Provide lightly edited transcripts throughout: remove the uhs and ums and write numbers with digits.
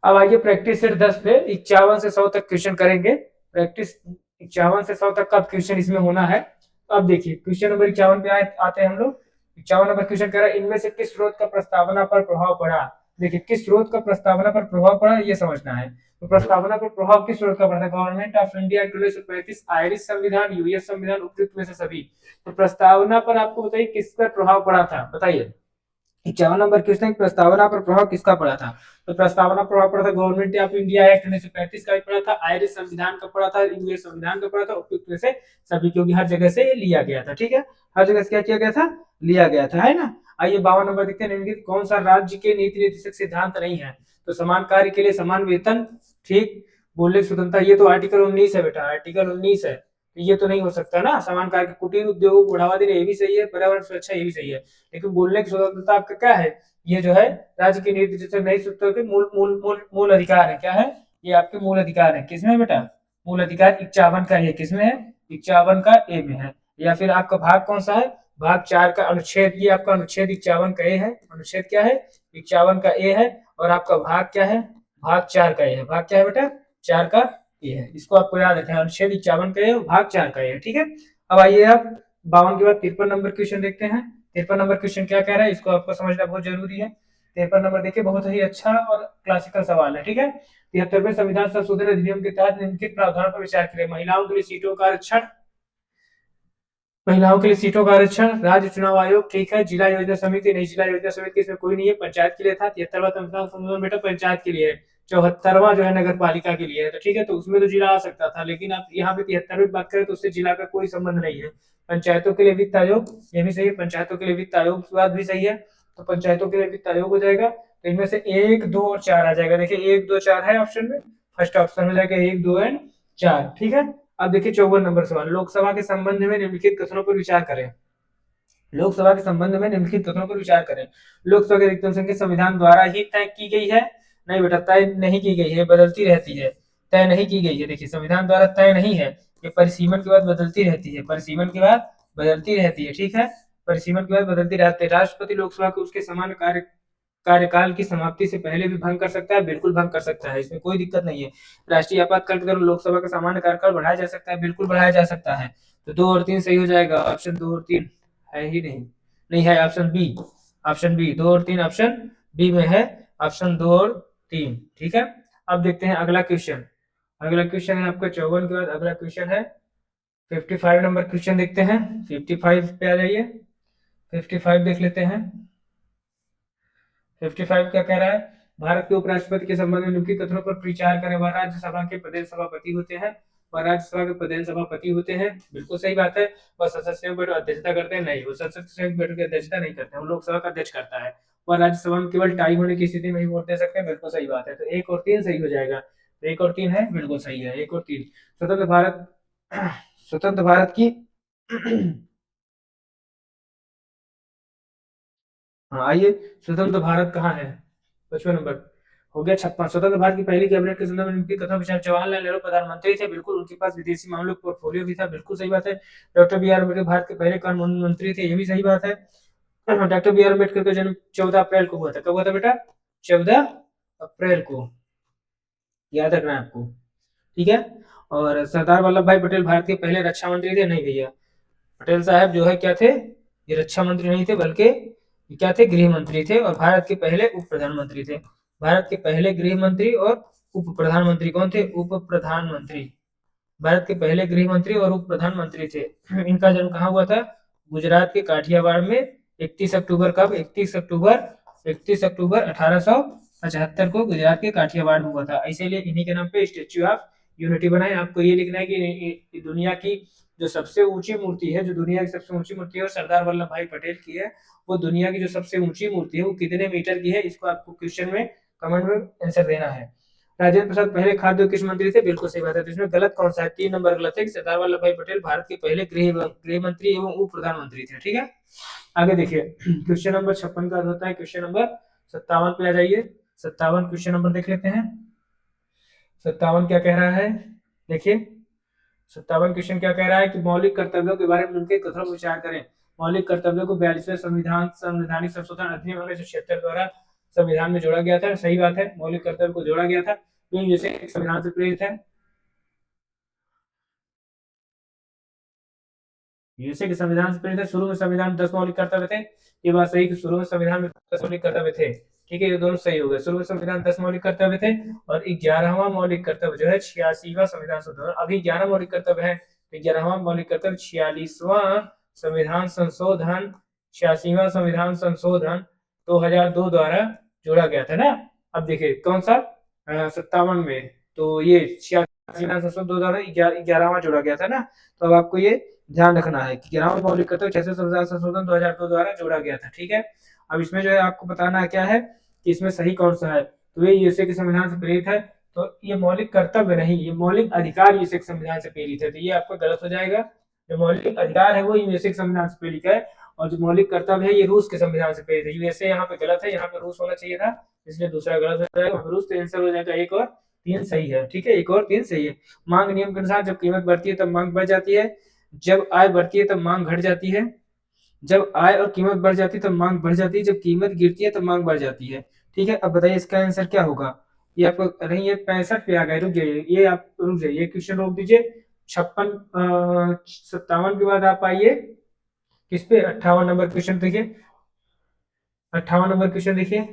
अब आइए practice set 10 पे 51 से 100 तक क्वेश्चन करेंगे। प्रैक्टिस 51 से 100 तक का क्वेश्चन इसमें होना है। तो अब देखिए क्वेश्चन नंबर 51 पे आते हैं हम लोग। 51 नंबर क्वेश्चन कह रहा है इनमें से किस स्रोत का प्रस्तावना पर प्रभाव पड़ा। देखिए किस स्रोत का प्रस्तावना पर प्रभाव पड़ा ये समझना है। तो प्रस्तावना पर प्रभाव किस स्रोत का पड़ा था? गवर्नमेंट ऑफ इंडिया 1935, आयरिश संविधान, यूएस संविधान, उपयुक्त में से सभी। तो प्रस्तावना पर आपको बताइए किसका प्रभाव पड़ा था, बताइए। 51 नंबर क्वेश्चन प्रस्तावना पर प्रभाव किसका पड़ा था? तो प्रस्तावना प्रभाव पड़ा था गवर्नमेंट ऑफ इंडिया एक्ट 1935 का भी पड़ा था, आयरिश संविधान का पड़ा था, इंग्लिश संविधान का पड़ा था, उपयुक्त में से सभी, क्योंकि हर जगह से ये लिया गया था। ठीक है, हर जगह से क्या किया गया था? लिया गया था, है ना। आइए 52 नंबर देखते हैं निम्नलिखित कौन सा राज्य के नीति निर्देशक सिद्धांत नहीं है? तो समान कार्य के लिए समान वेतन, ठीक। बोलने की स्वतंत्रता, ये तो आर्टिकल 19 है बेटा, आर्टिकल 19 है। ये तो नहीं हो सकता ना। समान कार्य, कुटीर उद्योग को बढ़ावा देने, ये भी सही है। पर्यावरण सुरक्षा, ये भी सही है। लेकिन बोलने की स्वतंत्रता आपका क्या है? ये जो है राज्य की नीति निर्देशक नहीं सूत्रों के मूल मूल मूल मूल अधिकार है। क्या है? ये आपके मूल अधिकार है। किसमें बेटा? मूल अधिकार 51 का ये किसमें है? 51 का ए में है। या फिर आपका भाग कौन सा है? भाग 4 का अनुच्छेद, ये आपका अनुच्छेद 51 का ए है। अनुच्छेद क्या है? 51 का ए है। और आपका भाग क्या है? भाग 4 का ए है। भाग क्या है बेटा? 4 का ए है। इसको आपको याद रखना है, अनुच्छेद 51 का ए और भाग 4 का ए है। ठीक है। अब आइए आप 52 के बाद 53 नंबर क्वेश्चन देखते हैं। 53 नंबर क्वेश्चन क्या कह रहा है, इसको आपको समझना बहुत जरूरी है। 53 नंबर देखिए, बहुत ही अच्छा और क्लासिकल सवाल है। ठीक है। 73वें संविधान संशोधन अधिनियम के तहत निम्नलिखित प्रावधानों पर विचार करें। महिलाओं के लिए सीटों का आरक्षण, महिलाओं के लिए सीटों का आरक्षण, राज्य चुनाव आयोग, ठीक है। जिला योजना समिति, नहीं, जिला योजना समिति इसमें कोई नहीं है, पंचायत के लिए था। 73वां संविधान संशोधन बेटा पंचायत के लिए है। 74वां जो है नगर पालिका के लिए है। तो ठीक है, तो उसमें तो जिला आ सकता था, लेकिन आप यहाँ पे 73वीं बात करें तो उससे जिला का कोई संबंध नहीं है। पंचायतों के लिए वित्त आयोग, ये भी सही है। पंचायतों के लिए वित्त आयोग की बात भी सही है। तो पंचायतों के लिए वित्त आयोग हो जाएगा। तो इनमें से 1, 2 और 4 आ जाएगा। देखिए 1, 2, 4 है ऑप्शन में। फर्स्ट ऑप्शन में जाएगा 1, 2 एंड 4। ठीक है। अब देखिए 54 नंबर सवाल, लोकसभा के संबंध में निम्नलिखित कथनों पर विचार करें। लोकसभा के संबंध में निम्नलिखित कथनों पर विचार करें। लोकसभा की अधिकतम संख्या संविधान द्वारा ही तय की गई है। नहीं बेटा, तय नहीं की गई है, बदलती रहती है। तय नहीं की गई है। देखिए संविधान द्वारा तय नहीं है, ये परिसीमन के बाद बदलती रहती है। परिसीमन के बाद बदलती रहती है। ठीक है, परिसीमन के बाद बदलती रहती है। राष्ट्रपति लोकसभा को उसके समान कार्यकाल की समाप्ति से पहले भी भंग कर सकता है, बिल्कुल भंग कर सकता है, इसमें कोई दिक्कत नहीं है। राष्ट्रीय आपातकाल के दौरान लोकसभा का सामान्य कार्यकाल बढ़ाया जा सकता है, बिल्कुल बढ़ाया जा सकता है। तो 2 और 3 सही हो जाएगा। ऑप्शन 2 और 3 है ही नहीं, नहीं है। ऑप्शन बी, ऑप्शन बी 2 और 3 ऑप्शन बी में है। ऑप्शन 2 और 3। ठीक है। अब देखते हैं अगला क्वेश्चन। अगला क्वेश्चन है आपका 54 के बाद अगला क्वेश्चन है 55 नंबर क्वेश्चन देखते हैं। 55 पे आ जाइए। 55 देख लेते हैं। 55 क्या कह रहा है? भारत के उपराष्ट्रपति के संबंध में निम्नलिखित कथनों पर विचार करें। वह राज्यसभा के प्रदेश सभापति होते हैं। वह राज्यसभा के प्रदेश सभापति होते हैं, बिल्कुल सही बात है। वह संसद संयुक्त बैठक अध्यक्षता करते हैं, नहीं, वो संसद संयुक्त बैठक की अध्यक्षता नहीं करते हैं, वो लोकसभा का अध्यक्ष करता है। वह राज्यसभा में केवल टाई होने की स्थिति में ही वोट दे सकते हैं, बिल्कुल सही बात है। तो 1 और 3 सही हो जाएगा। 1 और 3 है, बिल्कुल सही है। 1 और 3 स्वतंत्र भारत, स्वतंत्र भारत की हाँ आइए, स्वतंत्र भारत कहाँ है? 55 नंबर हो गया। 56 स्वतंत्र भारत की पहली कैबिनेट के संदर्भ में निम्नलिखित कथन विचार। जवाहरलाल नेहरू प्रधानमंत्री थे, बिल्कुल। उनके पास विदेशी मामलों का पोर्टफोलियो भी था, बिल्कुल सही बात है। Doctor B R Ambedkar Bharat के पहले कानून मंत्री थे, ये भी सही बात है। डॉक्टर बी आर अम्बेडकर का जन्म 14 अप्रैल को हुआ था। कब हुआ था बेटा? 14 अप्रैल को, याद रखना है आपको। ठीक है। और सरदार वल्लभ भाई पटेल भारत के पहले रक्षा मंत्री थे, नहीं भैया। पटेल साहब जो है क्या थे? ये रक्षा मंत्री नहीं थे, बल्कि क्या थे? गृह मंत्री थे। और भारत के पहले उप प्रधानमंत्री थे। भारत के पहले गृह मंत्री और उप प्रधानमंत्री कौन थे? उप प्रधानमंत्री। भारत के पहले गृह मंत्री और उप प्रधानमंत्री थे। इनका जन्म कहाँ हुआ था? गुजरात के काठियावाड़ में। 31 अक्टूबर कब? 31 अक्टूबर 1875 को गुजरात के काठियावाड़ में हुआ था। इसीलिए इन्हीं के नाम पे स्टेच्यू ऑफ यूनिटी बनाए। आपको ये लिखना है कि दुनिया की जो सबसे ऊंची मूर्ति है, जो दुनिया की सबसे ऊंची मूर्ति है, सरदार वल्लभ भाई पटेल की है। वो दुनिया की जो सबसे ऊंची मूर्ति है वो कितने मीटर की है, इसको आपको क्वेश्चन में कमेंट में आंसर देना है। राजेंद्र प्रसाद पहले खाद्य कृषि मंत्री थे, बिल्कुल सही बात है। तो इसमें गलत कौन सा है? 3 नंबर गलत है कि सरदार वल्लभ भाई पटेल भारत के पहले गृह मंत्री एवं उप प्रधानमंत्री थे। ठीक है। आगे देखिए क्वेश्चन नंबर 56 का होता है क्वेश्चन नंबर 57 पे आ जाइए। 57 क्वेश्चन नंबर देख लेते हैं। 57 क्या कह रहा है? देखिए 57 क्वेश्चन क्या कह रहा है कि मौलिक कर्तव्यों के बारे में उनके कथनों पर विचार करें। मौलिक कर्तव्यों को 42वें संवैधानिक संशोधन अधिनियम 1976 द्वारा संविधान में जोड़ा गया था। सही बात है, मौलिक कर्तव्य को जोड़ा गया था, ये यूएसए के संविधान से प्रेरित है। यूएसए के संविधान से प्रेरित है। शुरू में संविधान 10 मौलिक कर्तव्य थे, ये बात सही कि शुरू में संविधान में 10 मौलिक कर्तव्य थे। ठीक है, ये दोनों सही हो गए। शुरू में संविधान 10 मौलिक कर्तव्य थे और 11वां मौलिक कर्तव्य जो है 86वां संविधान संशोधन। अभी 11 मौलिक कर्तव्य है, 11वां मौलिक कर्तव्य 46वां संविधान संशोधन, 86वां संविधान संशोधन 2002 द्वारा जोड़ा गया था ना। अब देखिए कौन सा 57 में, तो ये 86 संशोधन 2011वां जोड़ा गया था ना। तो अब आपको ये ध्यान रखना है कि 11वां मौलिक कर्तव्य 600 संविधान संशोधन 2002 द्वारा जोड़ा गया था। ठीक है, अब इसमें जो है आपको बताना है क्या है कि इसमें सही कौन सा है। तो ये यूएसए के संविधान से प्रेरित है, तो ये मौलिक कर्तव्य नहीं, ये मौलिक अधिकार यूएसए के संविधान से प्रेरित है, तो ये आपको गलत हो जाएगा। जो मौलिक अधिकार है वो यूएसए के संविधान से प्रेरित है, और जो मौलिक कर्तव्य है ये रूस के संविधान से प्रेरित है। यूएसए यहाँ पे गलत है, यहाँ पे रूस होना चाहिए था, इसलिए दूसरा गलत हो जाएगा। रूस तो आंसर हो जाएगा, एक और तीन सही है। ठीक है, एक और तीन सही है। मांग नियम के अनुसार जब कीमत बढ़ती है तब मांग बढ़ जाती है, जब आय बढ़ती है तब मांग घट जाती है, जब आय और कीमत बढ़ जाती है तब मांग बढ़ जाती है, जब कीमत गिरती है तब मांग बढ़ जाती है। ठीक है, अब बताइए इसका आंसर क्या होगा। ये आपको नहीं, ये 65 पे आ गए, रुक जाइए, ये आप रुक जाइए, क्वेश्चन रोक दीजिए। 56 57 के बाद आप आइए किस पे, 58 नंबर क्वेश्चन देखिए। 58 नंबर क्वेश्चन देखिए,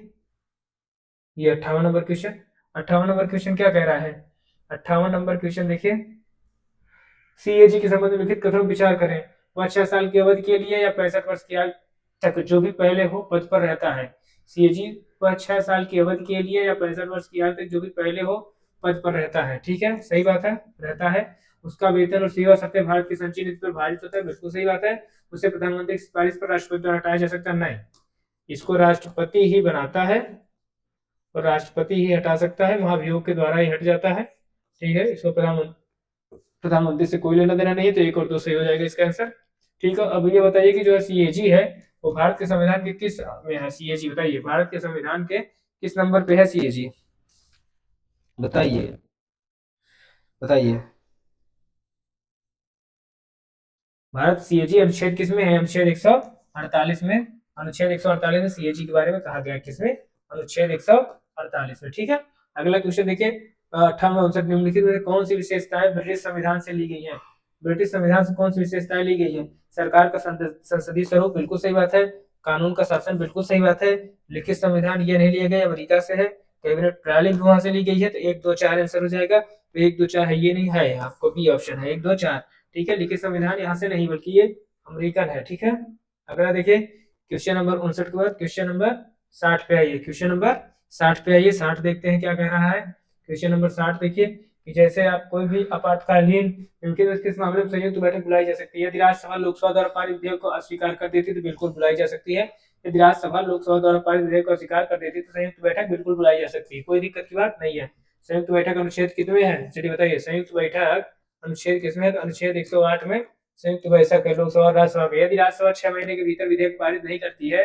ये 58 नंबर क्वेश्चन। 58 नंबर क्वेश्चन क्या कह रहा है, 58 नंबर क्वेश्चन देखिए। सीएजी के संबंध में लिखित कथन विचार करें। वह 6 साल की अवधि के लिए या 65 वर्ष की आयु तक जो भी पहले हो पद पर रहता है। सीएजी वह 6 साल की अवधि के लिए या 65 वर्ष की आयु तक जो भी पहले हो पद पर रहता है। ठीक है, सही बात है, रहता है। उसका वेतन और सेवा सत्य भारत की संचयी नीति पर भारित होता है, बिल्कुल सही बात है। उसे प्रधानमंत्री की सिफारिश पर राष्ट्रपति द्वारा हटाया जा सकता है, नहीं, इसको राष्ट्रपति ही बनाता है और राष्ट्रपति ही हटा सकता है, महाभियोग के द्वारा ही हट जाता है। ठीक है, इसको प्रधानमंत्री से कोई लेना देना नहीं है, तो एक और दो सही हो जाएगा इसका आंसर। ठीक है, अब ये बताइए कि जो है सीएजी है वो भारत के संविधान के किस में है। सीएजी बताइए, भारत के संविधान के किस नंबर पे है सीएजी, बताइए बताइए। भारत सीएजी अनुच्छेद किस में है, अनुच्छेद 148 में। अनुच्छेद 148 में सीएजी के बारे में कहा गया है, किसमें, अनुच्छेद 148 में। ठीक है, अगला क्वेश्चन देखिए। 58 निम्नलिखित में कौन सी विशेषताएं ब्रिटिश संविधान से ली गई हैं। ब्रिटिश संविधान से कौन सी विशेषताएं ली गई है। सरकार का संसदीय स्वरूप, बिल्कुल सही बात है। कानून का शासन, बिल्कुल सही बात है। लिखित संविधान ये नहीं लिया गया, अमेरिका से है। कैबिनेट प्रणाली भी वहां से ली गई है, तो 1 2 4 आंसर हो जाएगा। तो 1 2 4 है, ये नहीं है, आपको बी ऑप्शन है 1 2 4। ठीक है, लिखित संविधान यहाँ से नहीं बल्कि ये अमेरिकन है। ठीक है, अगला देखिए क्वेश्चन नंबर 59 के बाद क्वेश्चन नंबर 60 पे आइए। क्वेश्चन नंबर 60 पे आइए, 60 देखते हैं क्या कह रहा है। क्वेश्चन नंबर 60 देखिए कि जैसे आप कोई भी आपातकालीन किस मामले में संयुक्त बैठक बुलाई जा सकती है। यदि राज्यसभा लोकसभा द्वारा पारित विधेयक को अस्वीकार कर देती तो बिल्कुल बुलाई जा सकती है। यदि राज्यसभा लोकसभा द्वारा पारित विधेयक को अस्वीकार कर देती तो संयुक्त बैठक बिल्कुल बुलाई जा सकती है, कोई दिक्कत की बात नहीं है। संयुक्त बैठक अनुच्छेद कितने है, चलिए बताइए। संयुक्त बैठक अनुच्छेद किसमें, तो अनुच्छेद 108 में संयुक्त बैठक है लोकसभा और राज्यसभा में। यदि राज्यसभा 6 महीने के भीतर विधेयक पारित नहीं करती है,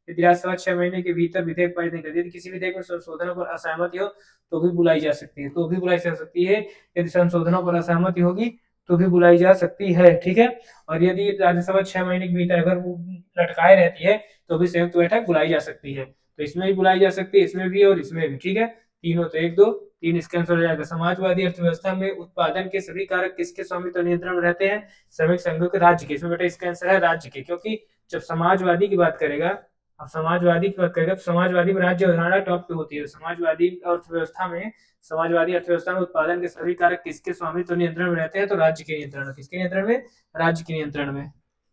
यदि राज्यसभा 6 महीने के भीतर विधेयक पारित नहीं करती, यदि किसी विधेयक में संशोधनों पर असहमति हो तो भी बुलाई जा सकती है, तो भी बुलाई जा सकती है। यदि संशोधनों पर असहमति होगी तो भी बुलाई जा सकती है। ठीक है, और यदि राज्यसभा 6 महीने के भीतर अगर वो लटकाए रहती है तो भी संयुक्त बैठक बुलाई जा सकती है। तो इसमें भी बुलाई जा सकती है, इसमें भी और इसमें भी। ठीक है, तीनों, तो 1 2 3 इसका आंसर हो जाएगा। समाजवादी अर्थव्यवस्था में उत्पादन के सभी कारक किसके स्वामित्व नियंत्रण में रहते हैं, श्रमिक संघों के, राज्य के। इसमें बेटा इसका आंसर है राज्य के, क्योंकि जब समाजवादी की बात करेगा, अब समाजवादी की बात करेगा तो समाजवादी में राज्य अवधारणा टॉप पे होती है। समाजवादी अर्थव्यवस्था में, समाजवादी अर्थव्यवस्था में उत्पादन के सभी कारक किसके स्वामित्व नियंत्रण में रहते हैं, तो राज्य के नियंत्रण में। किसके नियंत्रण में, राज्य के नियंत्रण में।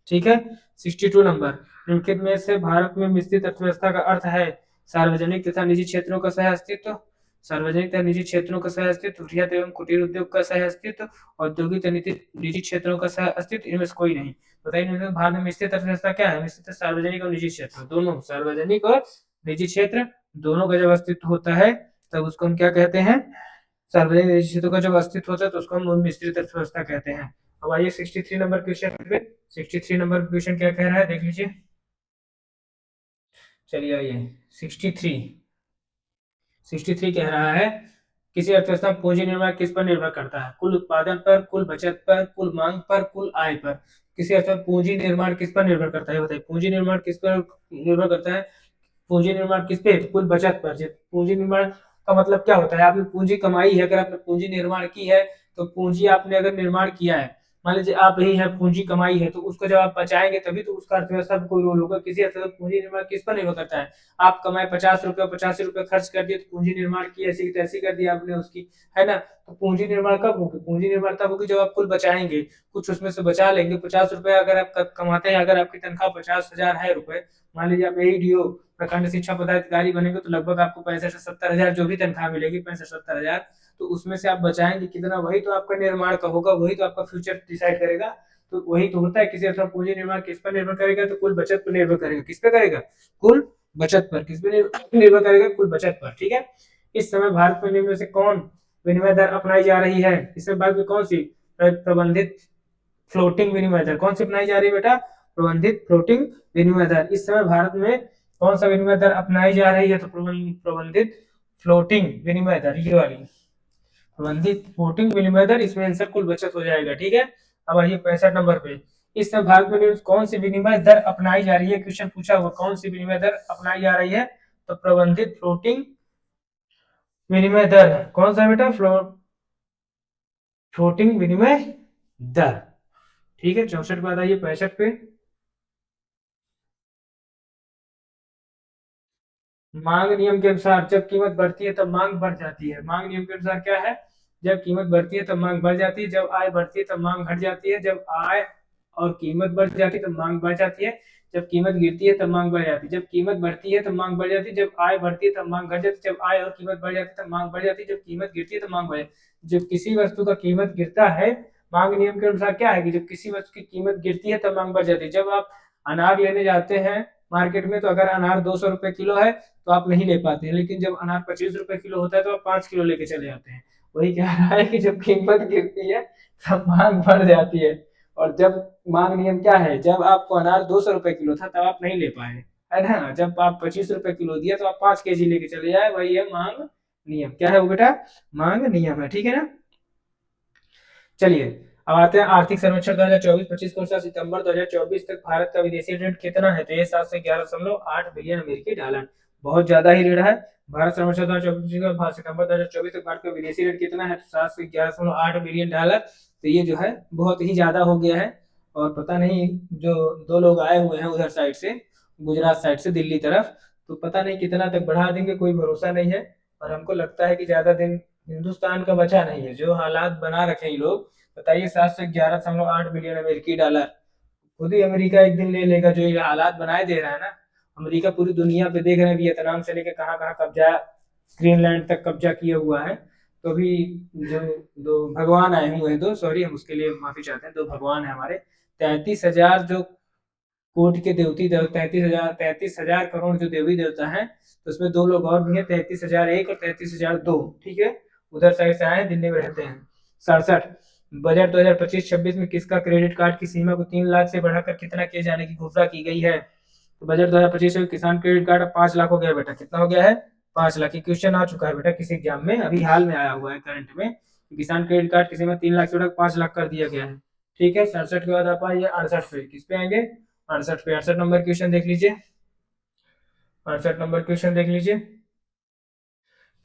ठीक है, 62 नंबर, निम्नलिखित में से भारत में मिश्रित अर्थव्यवस्था का अर्थ है सार्वजनिक तथा निजी क्षेत्रों का सह अस्तित्व, सार्वजनिक तथा निजी क्षेत्रों का सह अस्तित्व, बृहत एवं कुटीर उद्योग का सह अस्तित्व, औद्योगिक निजी क्षेत्रों का सह अस्तित्व, इनमें से कोई नहीं। बताइए भारत में मिश्रित अर्थव्यवस्था क्या है, मिश्रित सार्वजनिक और निजी क्षेत्र दोनों, सार्वजनिक और निजी क्षेत्र दोनों का जब अस्तित्व होता है तब उसको हम क्या कहते हैं, सार्वजनिक निजी क्षेत्रों का जब अस्तित्व होता है तो उसको हम मिश्रित अर्थव्यवस्था कहते हैं। अब आइए 63 नंबर क्वेश्चन पे। 63 नंबर क्वेश्चन क्या कह रहा है देख लीजिए। चलिए आइए 63 कह रहा है किसी अर्थव्यवस्था में पूंजी निर्माण किस पर निर्भर करता है, कुल उत्पादन पर, कुल बचत पर, कुल मांग पर, कुल आय पर। किसी अर्थव्यवस्था पूंजी निर्माण किस पर निर्भर करता है, बताइए पूंजी निर्माण किस पर निर्भर करता है। पूंजी निर्माण किस पे? कुल बचत पर। पूंजी निर्माण का मतलब क्या होता है? आपने पूंजी कमाई है, अगर आपने पूंजी निर्माण की है तो पूंजी आपने अगर निर्माण किया है, मान लीजिए आप ही है पूंजी कमाई है, तो उसको जब आप बचाएंगे तभी तो उसका अर्थव्यवस्था पर कोई रोल होगा। किसी अर्थ पूंजी निर्माण किस पर निर्भर करता है? आप कमाए 50 रुपये, 85 रुपये खर्च कर दिए तो पूंजी निर्माण की ऐसी तैसी कर दी आपने उसकी, है ना? तो पूंजी निर्माण कब होगी? पूंजी निर्माण तब होगी जब आप कुल बचाएंगे, कुछ उसमें से बचा लेंगे। 50 रुपये अगर आप कमाते हैं, अगर आपकी तनख्वाह 50,000 है रुपए, मान लीजिए आप एडीओ प्रखंड शिक्षा पदाधिकारी बनेंगे तो लगभग आपको 65 से 70 हजार जो भी तनख्वाह मिलेगी, 65-70 हजार, तो उसमें से आप बचाएंगे कितना, वही तो आपका निर्माण का होगा, वही तो आपका फ्यूचर डिसाइड करेगा। तो वही तो होता है किसी अर्थात पूंजी निर्माण किस पर निर्भर करेगा? तो कुल बचत पर निर्भर करेगा। किस पे करेगा? कुल बचत पर। किस पे निर्भर करेगा? कुल बचत पर। ठीक है। इस समय भारत में निम्न में से कौन विनिमय दर अपनाई जा रही है? इसमें भारत में कौन सी प्रबंधित फ्लोटिंग विनिमय दर कौन सी अपनाई जा रही है बेटा? प्रबंधित फ्लोटिंग विनिमय दर। इस समय भारत में कौन सा विनिमय दर अपनाई जा रही है? तो प्रबंधित फ्लोटिंग विनिमय दर, ये वाली प्रबंधित फ्लोटिंग विनिमय दर। इसमें आंसर कुल बचत हो जाएगा। ठीक है। अब आइए 65 नंबर पे। इस समय भारत में कौन सी विनिमय दर अपनाई जा रही है? क्वेश्चन पूछा हुआ कौन सी विनिमय दर अपनाई जा रही है? तो प्रबंधित फ्लोटिंग विनिमय दर। कौन सा बेटा? फ्लोटिंग विनिमय दर। ठीक है। 64 के बाद आइए 65 पे। मांग नियम के अनुसार जब कीमत बढ़ती है तब मांग बढ़ जाती है। मांग नियम के अनुसार क्या है? जब कीमत बढ़ती है तब मांग बढ़ जाती है, जब आय बढ़ती है तब मांग घट जाती है, जब आय और कीमत बढ़ जाती है तब मांग बढ़ जाती है, जब कीमत गिरती है तब मांग बढ़ जाती है, जब कीमत बढ़ती है तब मांग बढ़ जाती है, जब आय बढ़ती है तब मांग घट जाती है, जब आय और कीमत बढ़ जाती है तब मांग बढ़ जाती है, जब कीमत गिरती है तब मांग बढ़ जाती है। जब किसी वस्तु का कीमत गिरता है, मांग नियम के अनुसार क्या है कि जब किसी वस्तु की कीमत गिरती है तब मांग बढ़ जाती है। जब आप अनार लेने जाते हैं मार्केट में, तो अगर अनार 200 रुपए किलो है तो आप नहीं ले पाते हैं, लेकिन जब अनार 25 रुपए किलो होता है तो आप 5 किलो लेके चले जाते हैं। वही कह रहा है कि जब कीमत गिरती है तब मांग बढ़ जाती है। और जब मांग नियम क्या है? जब आपको अनार 200 रुपए किलो था तब आप नहीं ले पाए, है ना? जब आप 25 रुपए किलो दिया तो आप 5 केजी लेके चले जाए, वही है मांग नियम। क्या है वो बेटा? मांग नियम है। ठीक है ना? चलिए अब आते हैं आर्थिक सर्वेक्षण 2024-25 के अनुसार सितंबर 2024 तक भारत का विदेशी ऋण कितना है? तो ये 711.8 बिलियन अमेरिकी डॉलर। बहुत ज्यादा ही ऋण है। भारत सर्वेक्षण 2024 सितंबर 2024 तक भारत का विदेशी ऋण कितना है? तो 711.8 बिलियन डॉलर। तो ये जो है बहुत ही ज्यादा हो गया है। और पता नहीं, जो दो लोग आए हुए हैं उधर साइड से, गुजरात साइड से दिल्ली तरफ, तो पता नहीं कितना तक बढ़ा देंगे, कोई भरोसा नहीं है। और हमको लगता है कि ज्यादा दिन हिंदुस्तान का बचा नहीं है। जो हालात बना रखे हैं लोग, बताइए 711.8 बिलियन अमेरिकी डॉलर। खुद ही अमेरिका एक दिन ले लेगा, जो ये हालात बनाए दे रहा है ना। अमेरिका पूरी दुनिया पे देख रहे हैं, वियतनाम से लेकर कहाँ कहाँ कब्जा, ग्रीनलैंड तक कब्जा किया हुआ है। तो अभी जो दो भगवान आए हुए हैं, दो, सॉरी हम उसके लिए माफी चाहते हैं, दो भगवान है हमारे। 33,000 जो कोटि के देवती देव 33,000 करोड़ जो देवी देवता है, तो उसमें दो लोग और भी हैं, 33,001 और 33,002। ठीक है। उधर साइड से आए, दिल्ली में रहते हैं। 67 बजट 2025-26 में किसका क्रेडिट कार्ड की सीमा को 3 लाख से बढ़ाकर कितना किए जाने की घोषणा की गई है? तो बजट 2025 में किसान क्रेडिट कार्ड अब 5 लाख हो गया बेटा। कितना हो गया है? 5 लाख। की क्वेश्चन आ चुका है बेटा किसी एग्जाम में, अभी हाल में आया हुआ है करंट में। किसान क्रेडिट कार्ड की सीमा 3 लाख से बढ़ाकर 5 लाख कर दिया गया है। ठीक है। 67 के बाद आप आइए 68 पे। किस पे आएंगे? 68 पे। 68 नंबर क्वेश्चन देख लीजिए। 68 नंबर क्वेश्चन देख लीजिए।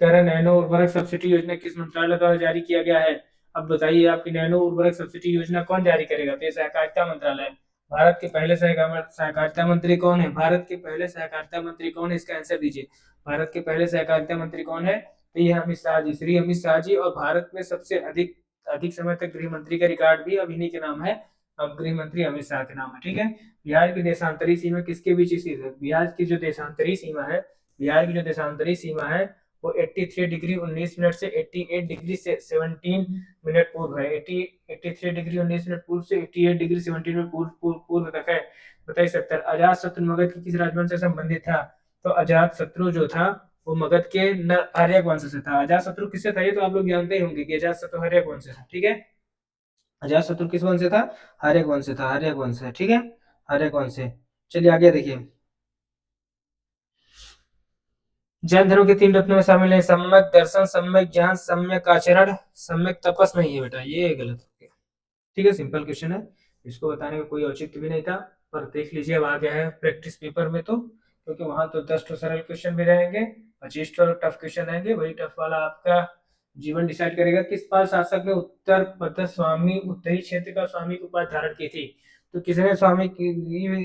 कह रहे नैनो उर्वरक सब्सिडी योजना किस मंत्रालय द्वारा जारी किया गया है? अब बताइए आपकी नैनो उर्वरक सब्सिडी योजना कौन जारी करेगा? तो ये सहकारिता मंत्रालय। भारत के पहले सहकारिता मंत्री कौन है? भारत के पहले सहकारिता मंत्री कौन है? इसका आंसर दीजिए। भारत के पहले सहकारिता मंत्री कौन है? तो ये अमित शाह जी, श्री अमित शाह जी। और भारत में सबसे अधिक अधिक समय तक गृह मंत्री का रिकॉर्ड भी अब इन्हीं के नाम है। अब गृह मंत्री अमित शाह के नाम है। ठीक है। बिहार की देशांतरी सीमा किसके बीच स्थित है? बिहार की जो देशांतरी सीमा है, बिहार की जो देशांतरी सीमा है वो 83 डिग्री 19 मिनट से 88 डिग्री से 17 मिनट पूर्व है। 83 डिग्री 19 मिनट पूर्व से 88 डिग्री 17 मिनट पूर्व तक है। बताइए 70 अजात शत्रु मगध के किस राजवंश से संबंधित था? तो अजात शत्रु जो था वो मगध के आर्यक वंश से था। अजात शत्रु किससे था? ये तो आप लोग जानते ही होंगे कि अजात शत्रु हर्यक वंश से था। ठीक है। अजात शत्रु किस वंश से था? हर्यक वंश से था। हर्यक वंश है। ठीक है। हर्यक वंश से। चलिए आगे देखिए। जैन धर्म के 3 रत्नों में शामिल है सम्यक दर्शन, सम्यक ज्ञान, सम्यक आचरण, सम्यक तपस। नहीं है बेटा, ये गलत हो गया। ठीक है। सिंपल क्वेश्चन है, इसको बताने का कोई औचित्य भी नहीं था। पर देख लीजिए अब आ गया है प्रैक्टिस पेपर में, तो क्योंकि वहां तो 10 तो सरल क्वेश्चन भी रहेंगे, 25 तो टफ क्वेश्चन रहेंगे। वही टफ वाला आपका जीवन डिसाइड करेगा। किस पाल शासक ने उत्तर प्रदेश स्वामी उत्तरी क्षेत्र का स्वामी की उपाधि धारण की थी? तो किसने स्वामी की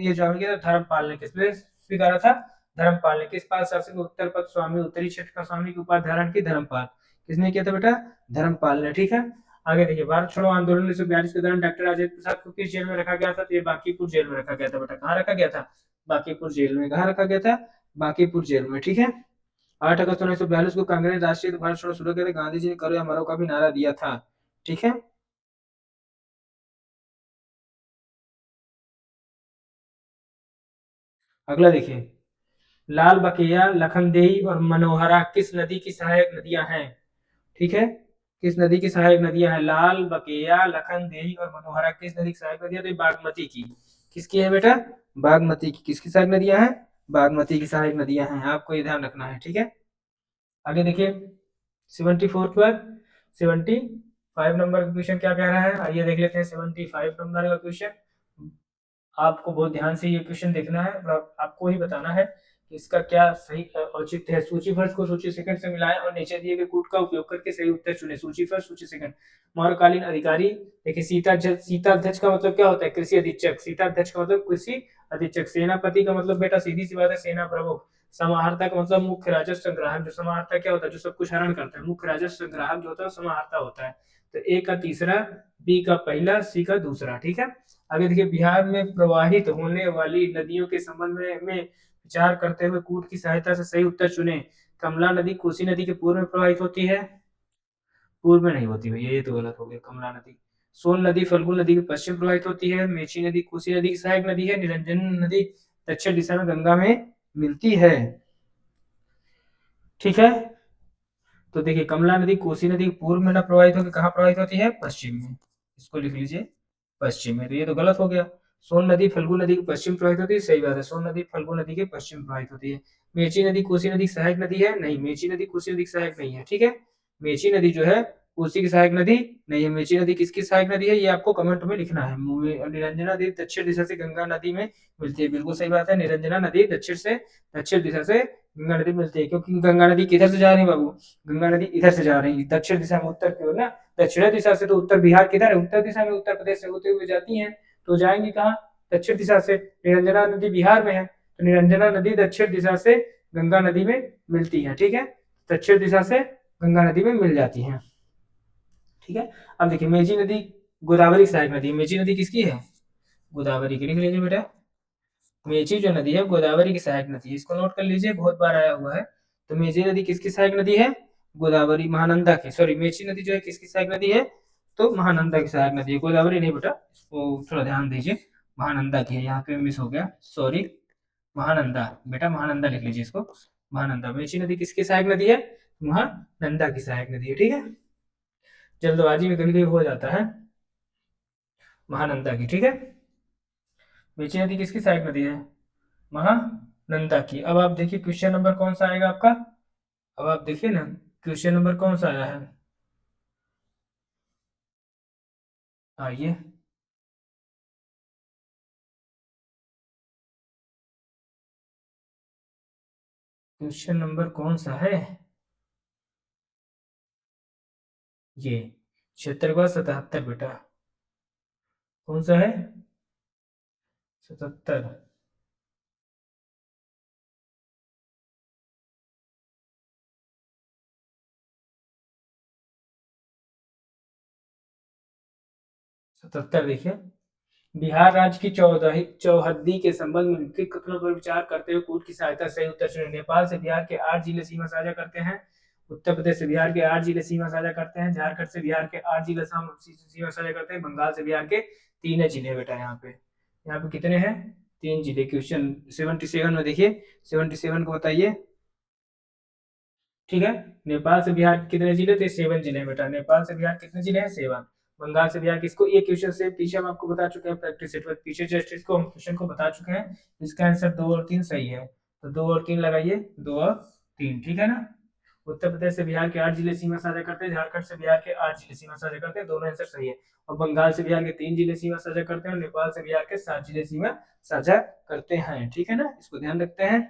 ये स्वामी किया था? धर्मपाल ने। किसने स्वीकारा था? धर्मपाल ने। किस पाल शासक ने उत्तर पद स्वामी उत्तरी क्षेत्र का स्वामी की उपाधि धारण की? धर्मपाल। किसने किया था बेटा? धर्मपाल ने। ठीक है, आगे देखिए, भारत छोड़ो आंदोलन 1942 के दौरान डॉक्टर राजेंद्र प्रसाद को किस जेल में रखा गया था? तो ये बांकीपुर जेल में रखा गया था बेटा। कहाँ रखा गया था? बांकीपुर जेल में। कहाँ रखा गया था? बांकीपुर जेल में। ठीक है, 8 अगस्त 1942 को कांग्रेस राष्ट्रीय भारत छोड़ो शुरू किया था। गांधी जी ने करो या मरो का भी नारा दिया था। ठीक है, अगला देखिए, लाल बकेया, लखनदेई और मनोहरा किस नदी की सहायक नदियां हैं? ठीक है, किस नदी की सहायक नदियां हैं? लाल बकेया, लखनदेई और मनोहरा किस नदी की सहायक नदियां? तो बागमती की। किसकी है बेटा? बागमती की। किसकी सहायक नदियां हैं? बागमती की सहायक नदियां हैं। आपको ये ध्यान रखना है। ठीक है, आगे देखिए, 74 के बाद 75 नंबर का क्वेश्चन क्या कह रहा है, आइए देख लेते हैं। 75 नंबर का क्वेश्चन, आपको बहुत ध्यान से ये क्वेश्चन देखना है और आपको ही बताना है कि इसका क्या सही औचित्य है। सूची फर्स्ट को सूची सेकंड से मिलाएं और नीचे दिए गए कूट का उपयोग करके सही उत्तर चुने। सूची फर्स्ट, सूची सेकंड। मौर्यकालीन अधिकारी, देखिए सीता अध्यक्ष का मतलब क्या होता है? कृषि अधीक्षक। सीता अध्यक्ष का मतलब कृषि अधीक्षक। सेनापति का मतलब बेटा सीधी सी बात है, सेना प्रमुख। समाहर्ता का मतलब मुख्य राजस्व संग्राहक। जो समाहर्ता क्या होता है? जो सब कुछ हरण करता है। मुख्य राजस्व संग्राहक जो होता है समाहर्ता होता है। तो ए का तीसरा, बी का पहला, सी का दूसरा। ठीक है, आगे देखिए, बिहार में प्रवाहित होने वाली नदियों के संबंध में विचार करते हुए कूट की सहायता से सही उत्तर चुने। कमला नदी कोसी नदी के पूर्व में प्रवाहित होती है? पूर्व में नहीं होती भैया, ये तो गलत हो गया। कमला नदी, सोन नदी फल्गु नदी के पश्चिम प्रवाहित होती है। मेची नदी कोसी नदी की सहायक नदी है। निरंजन नदी दक्षिण दिशा में गंगा में मिलती है। ठीक है, तो देखिए, कमला नदी कोसी नदी पूर्व में न प्रवाहित होकर कहाँ प्रवाहित होती है? पश्चिम में। इसको लिख लीजिए पश्चिम में। तो ये तो गलत हो गया। सोन नदी फल्गु नदी के पश्चिम प्रवाहित होती है, सही बात है। सोन नदी फल्गु नदी के पश्चिम प्रवाहित होती है। मेची नदी कोसी नदी की सहायक नदी है? नहीं, मेची नदी कोसी नदी की सहायक नहीं है। ठीक है, मेची नदी जो है कोसी की सहायक नदी नहीं है। मेची नदी किसकी सहायक नदी है, ये आपको कमेंट में लिखना है। निरंजना नदी दक्षिण दिशा से गंगा नदी में मिलती है। बिल्कुल सही बात है, निरंजना नदी दक्षिण दिशा से गंगा नदी मिलती है। क्योंकि गंगा नदी किधर से जा रही है बाबू? गंगा नदी इधर से जा रही है, दक्षिण दिशा में, उत्तर की ओर ना। दक्षिण दिशा से तो उत्तर बिहार किधर है? उत्तर दिशा में उत्तर प्रदेश से होते हुए जाती है, तो जाएंगी कहाँ? दक्षिण दिशा से। निरंजना नदी बिहार में है, तो निरंजना नदी दक्षिण दिशा से गंगा नदी में मिलती है। ठीक है, दक्षिण दिशा से गंगा नदी में मिल जाती है। ठीक है, अब देखिए, मेची नदी गोदावरी की सहायक नदी है। मेची नदी किसकी है? गोदावरी की। लिख लीजिए बेटा, मेची जो नदी है गोदावरी की सहायक नदी है। इसको नोट कर लीजिए, बहुत बार आया हुआ है। तो मेची नदी किसकी सहायक नदी है? गोदावरी, महानंदा की। सॉरी, मेची नदी जो है किसकी सहायक नदी है? तो महानंदा की सहायक नदी है, गोदावरी नहीं बेटा, इसको थोड़ा ध्यान दीजिए। महानंदा की है, यहाँ पे मिस हो गया, सॉरी। महानंदा बेटा, महानंदा लिख लीजिए इसको। महानंदा। मेची नदी किसकी सहायक नदी है? महानंदा की सहायक नदी है। ठीक है, जल्दबाजी में कभी कभी हो जाता है। महानंदा की। ठीक है, मेची नदी किसकी सहायक नदी है? महानंदा की। अब आप देखिए क्वेश्चन नंबर कौन सा आएगा आपका। अब आप देखिए ना, क्वेश्चन नंबर कौन सा आया है, आइए। क्वेश्चन नंबर कौन सा है ये? क्षेत्र का 77 बेटा। कौन सा है? 77। 77 देखिए, बिहार राज्य की चौहद्दी के संबंध में निम्नलिखित कथनों पर विचार करते हुए कूट की सहायता से सही उत्तर चुनें। नेपाल से बिहार के 8 जिले सीमा साझा करते हैं। उत्तर प्रदेश से बिहार के 8 जिले सीमा साझा करते हैं। झारखंड से बिहार के 8 जिले सीमा साझा करते हैं। बंगाल से बिहार के 3 जिले बेटा। यहाँ पे कितने हैं? 3 जिले। क्वेश्चन 77 में देखिए, 77 को बताइए। ठीक है, नेपाल से बिहार के कितने जिले थे? 7 जिले बेटा। नेपाल से बिहार कितने जिले हैं? 7। बंगाल से बिहार किसको? ये क्वेश्चन से पीछे हम आपको बता चुके हैं, प्रैक्टिस सेट पर पीछे जस्ट इसको हम क्वेश्चन को बता चुके हैं। इसका आंसर 2 और 3 सही है, तो 2 और 3 लगाइए, 2 और 3। ठीक है ना। उत्तर प्रदेश से बिहार के 8 जिले सीमा साझा करते हैं। झारखंड से बिहार के 8 जिले सीमा साझा करते हैं, दोनों आंसर सही है। और बंगाल से बिहार के 3 जिले सीमा साझा करते हैं और नेपाल से बिहार के 7 जिले सीमा साझा करते हैं। ठीक है ना, इसको ध्यान रखते हैं।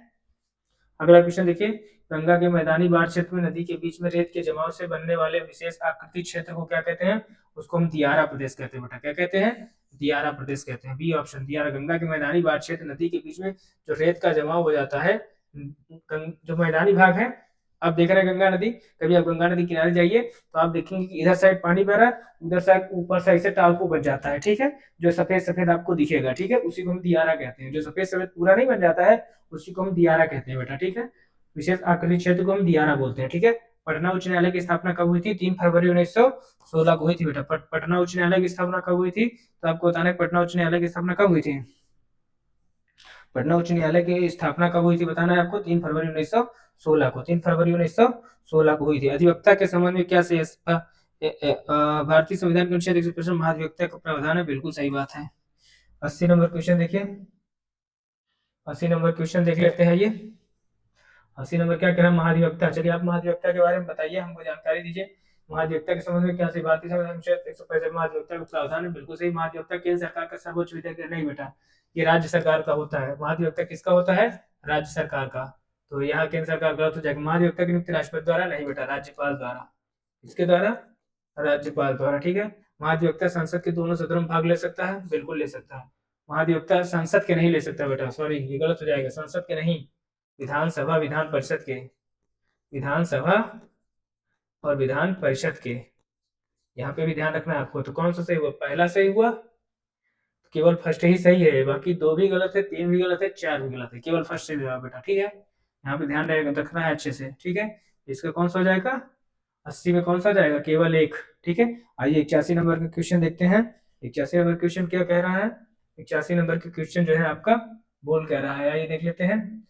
अगला क्वेश्चन देखिए, गंगा के मैदानी बाढ़ क्षेत्र में नदी के बीच में रेत के जमाव से बनने वाले विशेष आकृति क्षेत्र को क्या कहते हैं? उसको हम दियारा प्रदेश कहते हैं बेटा। क्या कहते हैं? दियारा प्रदेश कहते हैं। बी ऑप्शन दियारा। गंगा के मैदानी बाढ़ क्षेत्र नदी के बीच में जो रेत का जमाव हो जाता है, जो मैदानी भाग है, आप देख रहे हैं गंगा नदी, कभी आप गंगा नदी किनारे जाइए तो आप देखेंगे कि इधर साइड पानी बह रहा है, उधर साइड ऊपर साइड से टापू बन जाता है, ठीक है, जो सफेद सफेद आपको दिखेगा, ठीक है, उसी को हम दियारा कहते हैं। जो सफेद सफेद पूरा नहीं बन जाता है उसी को हम दियारा कहते हैं बेटा, ठीक है। विशेष आकृति क्षेत्र को हम दियारा बोलते हैं, ठीक है। पटना उच्च न्यायालय की स्थापना कब हुई थी? 3 फरवरी 1916 को हुई थी बेटा। पटना उच्च न्यायालय की स्थापना कब हुई थी? तो आपको बताना है पटना उच्च न्यायालय की स्थापना कब हुई थी। पटना उच्च न्यायालय की स्थापना कब हुई थी बताना है आपको? 3 फरवरी 1916 को। 3 फरवरी 1916 को हुई थी। अधिवक्ता के संबंध में क्या से भारतीय संविधान के अनुच्छेद 155 महाधिवक्ता का प्रावधान है। बिल्कुल सही बात है। 80 नंबर क्वेश्चन देखिए, 80 नंबर क्वेश्चन देख लेते हैं। ये 80 नंबर क्या कह रहा है? महाधिवक्ता। चलिए आप महाधिवक्ता के बारे में बताइए, हमको जानकारी दीजिए। महाधिवक्ता के संबंध में क्या से भारतीय संविधान अनुच्छेद 165 महाधिवक्ता का प्रावधान है। बिल्कुल सही। महाधिवक्ता केंद्र सरकार का सर्वोच्च विधिक नहीं बेटा, ये राज्य सरकार का होता है। महाधिवक्ता किसका होता है? राज्य सरकार का। तो यहाँ केंद्र सरकार गलत हो जाएगा। महाधिवक्ता की नियुक्ति राष्ट्रपति द्वारा नहीं बेटा, राज्यपाल द्वारा। इसके द्वारा? राज्यपाल द्वारा, ठीक है। महाधिवक्ता संसद के दोनों सदनों में भाग ले सकता है। बिल्कुल ले सकता है। महाधिवक्ता संसद के नहीं ले सकता बेटा, सॉरी ये गलत हो जाएगा, संसद के नहीं, विधानसभा विधान परिषद के, विधानसभा और विधान परिषद के, यहाँ पे भी ध्यान रखना है आपको। तो कौन सा सही हुआ? पहला सही हुआ, केवल फर्स्ट ही सही है, बाकी 2 भी गलत है, 3 भी गलत है, 4 भी गलत है, केवल फर्स्ट सही हुआ बेटा, ठीक है। यहाँ पे ध्यान रखना है अच्छे से, ठीक है। इसका कौन सा हो जाएगा? 80 में कौन सा जाएगा? केवल एक, ठीक है। आइए 81 नंबर का क्वेश्चन देखते हैं। 81 नंबर क्वेश्चन क्या कह रहा है? 81 नंबर का क्वेश्चन जो है आपका बोल कह रहा है, आइए देख लेते हैं।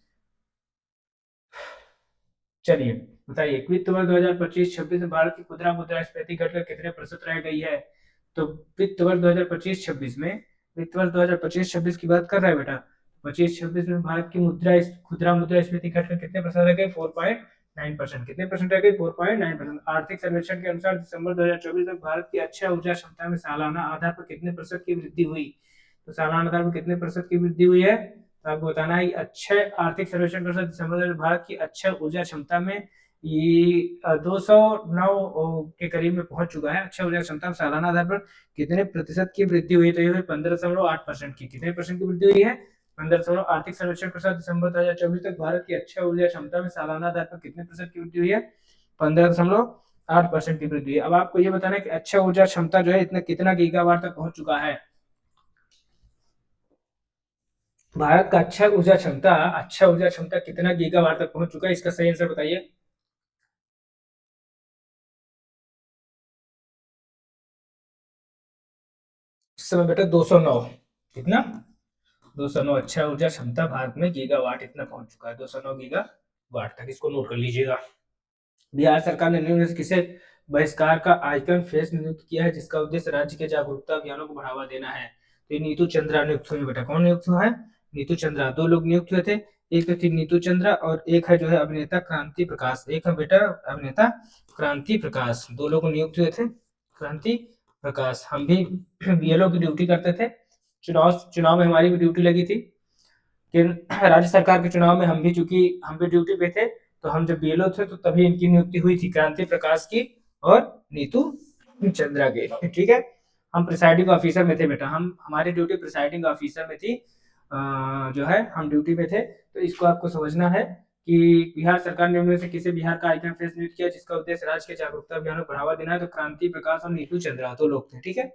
चलिए बताइए, वित्त वर्ष 2025-26 में भारत की खुदरा मुद्रास्फीति घटकर कितने प्रतिशत रह गई है? तो वित्त वर्ष 2025-26 में, वित्त वर्ष 2025-26 की बात कर रहा है बेटा, 25-26 में भारत की खुदरा मुद्रास्फीति घटकर कितने प्रतिशत रह गई? 4.9%। कितने परसेंट रह गई? 4.9%। आर्थिक सर्वेक्षण के अनुसार दिसंबर 2024 में भारत की अक्षय ऊर्जा क्षमता में सालाना आधार पर कितने प्रतिशत की वृद्धि हुई? तो सालाना आधार पर कितने प्रतिशत की वृद्धि हुई है? तो आपको बताना है अक्षय आर्थिक सर्वेक्षण के अनुसार दिसंबर में भारत की अक्षय ऊर्जा क्षमता में ये 209 के करीब में पहुंच चुका है। अक्षय ऊर्जा क्षमता सालाना आधार पर कितने प्रतिशत की वृद्धि हुई? तो ये हुई 15.8% की। कितने परसेंट की वृद्धि हुई है? 15। आर्थिक सर्वेक्षण के अनुसार दिसंबर 2024 तक भारत की अक्षय ऊर्जा क्षमता में सालाना आधार पर कितने प्रतिशत की वृद्धि हुई है? 15.8% की वृद्धि हुई है। अब आपको ये बताना है कि अक्षय ऊर्जा क्षमता जो है इतना कितना गीगावाट तक पहुंच चुका है। भारत का अक्षय ऊर्जा क्षमता कितना गीगावाट तक पहुंच चुका है? इसका सही आंसर बताइए। इस समय बेटा 209। कितना? 209 अक्षय ऊर्जा क्षमता भारत में गीगावाट इतना पहुंच चुका है, 209 गीगावाट तक। इसको नोट कर लीजिएगा। बिहार सरकार ने निम्न किसे बहिष्कार का आइकन फेस नियुक्त किया है जिसका उद्देश्य राज्य के जागरूकता अभियानों को बढ़ावा देना है? तो ये नीतू चंद्रा नियुक्त हुई बेटा। कौन नियुक्त हुआ है? नीतू चंद्रा। 2 लोग नियुक्त हुए थे, एक थी नीतू चंद्रा और एक है जो है अभिनेता क्रांति प्रकाश। एक है बेटा अभिनेता क्रांति प्रकाश, 2 लोग नियुक्त हुए थे। क्रांति प्रकाश। हम भी बीएलओ की ड्यूटी करते थे, चुनाव में हमारी भी ड्यूटी लगी थी कि राज्य सरकार के चुनाव में हम भी, चूंकि हम भी ड्यूटी पे थे, तो हम जब बीएलओ थे तो तभी इनकी नियुक्ति हुई थी, क्रांति प्रकाश की और नीतू चंद्रा के, ठीक है। हम प्रिसाइडिंग ऑफिसर में थे बेटा, हमारी ड्यूटी प्रिसाइडिंग ऑफिसर में थी, जो है हम ड्यूटी पे थे। तो इसको आपको समझना है कि बिहार सरकार ने उनमें से किसे बिहार का आइकन फेस नियुक्त किया जिसका उद्देश्य राज्य के जागरूकता अभियानों को बढ़ावा देना है? तो क्रांति प्रकाश और नीतू चंद्रा 2 लोग थे, ठीक है।